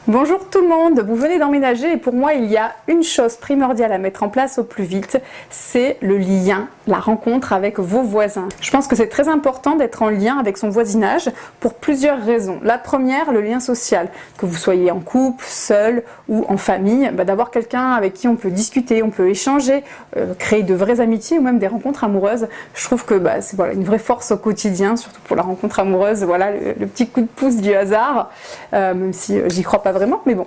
Bonjour tout le monde, vous venez d'emménager et pour moi il y a une chose primordiale à mettre en place au plus vite, c'est le lien, la rencontre avec vos voisins. Je pense que c'est très important d'être en lien avec son voisinage pour plusieurs raisons. La première, le lien social, que vous soyez en couple, seul ou en famille, d'avoir quelqu'un avec qui on peut discuter, on peut échanger, créer de vraies amitiés ou même des rencontres amoureuses. Je trouve que c'est une vraie force au quotidien, surtout pour la rencontre amoureuse, voilà le petit coup de pouce du hasard, même si j'y crois pas vraiment, mais bon.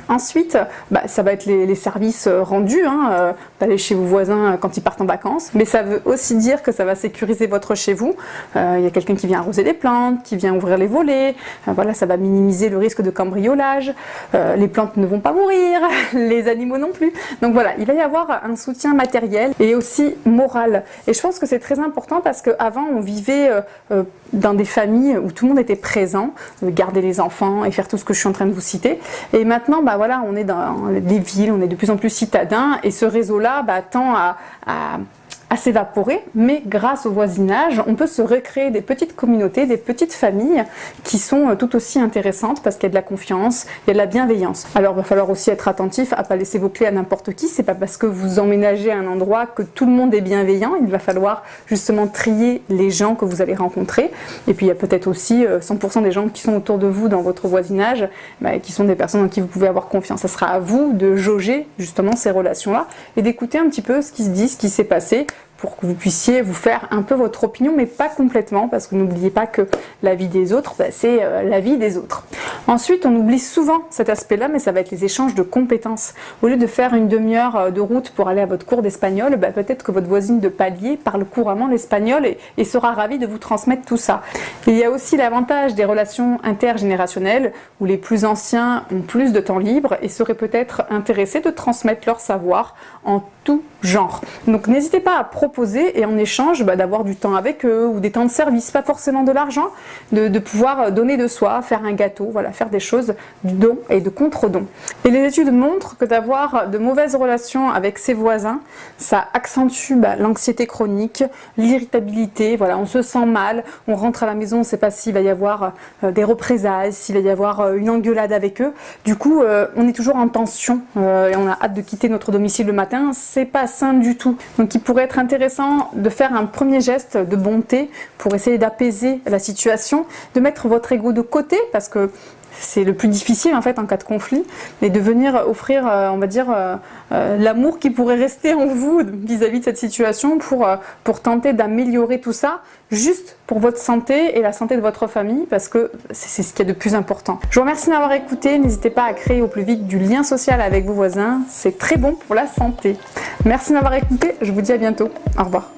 Ensuite, ça va être les services rendus, d'aller chez vos voisins quand ils partent en vacances. Mais ça veut aussi dire que ça va sécuriser votre chez vous. Il y a quelqu'un qui vient arroser les plantes, qui vient ouvrir les volets. Voilà, ça va minimiser le risque de cambriolage. Les plantes ne vont pas mourir, les animaux non plus. Donc voilà, il va y avoir un soutien matériel et aussi moral. Et je pense que c'est très important parce qu'avant, on vivait dans des familles où tout le monde était présent, garder les enfants et faire tout ce que je suis en train de vous citer. Et maintenant, voilà, on est dans les villes, on est de plus en plus citadins et ce réseau-là tend à s'évaporer, mais grâce au voisinage, on peut se recréer des petites communautés, des petites familles qui sont tout aussi intéressantes parce qu'il y a de la confiance, il y a de la bienveillance. Alors il va falloir aussi être attentif à ne pas laisser vos clés à n'importe qui, c'est pas parce que vous emménagez à un endroit que tout le monde est bienveillant, il va falloir justement trier les gens que vous allez rencontrer. Et puis il y a peut-être aussi 100% des gens qui sont autour de vous dans votre voisinage, qui sont des personnes en qui vous pouvez avoir confiance. Ça sera à vous de jauger justement ces relations-là et d'écouter un petit peu ce qui se dit, ce qui s'est passé, pour que vous puissiez vous faire un peu votre opinion, mais pas complètement, parce que n'oubliez pas que la vie des autres, c'est la vie des autres. Ensuite, on oublie souvent cet aspect-là, mais ça va être les échanges de compétences. Au lieu de faire une demi-heure de route pour aller à votre cours d'espagnol, peut-être que votre voisine de palier parle couramment l'espagnol et sera ravie de vous transmettre tout ça. Il y a aussi l'avantage des relations intergénérationnelles, où les plus anciens ont plus de temps libre et seraient peut-être intéressés de transmettre leur savoir en tout genre. Donc n'hésitez pas à proposer et en échange d'avoir du temps avec eux ou des temps de service, pas forcément de l'argent, de pouvoir donner de soi, faire un gâteau, voilà, faire des choses du don et de contre-don. Et les études montrent que d'avoir de mauvaises relations avec ses voisins, ça accentue l'anxiété chronique, l'irritabilité, voilà, on se sent mal, on rentre à la maison, on ne sait pas s'il va y avoir des représailles, s'il va y avoir une engueulade avec eux. Du coup, on est toujours en tension et on a hâte de quitter notre domicile le matin, c'est pas sain du tout. Donc il pourrait être intéressant de faire un premier geste de bonté pour essayer d'apaiser la situation, de mettre votre ego de côté parce que c'est le plus difficile en fait en cas de conflit, mais de venir offrir, on va dire, l'amour qui pourrait rester en vous vis-à-vis de cette situation pour tenter d'améliorer tout ça, juste pour votre santé et la santé de votre famille, parce que c'est ce qui est de plus important. Je vous remercie d'avoir écouté, n'hésitez pas à créer au plus vite du lien social avec vos voisins, c'est très bon pour la santé. Merci de m'avoir écouté, je vous dis à bientôt, au revoir.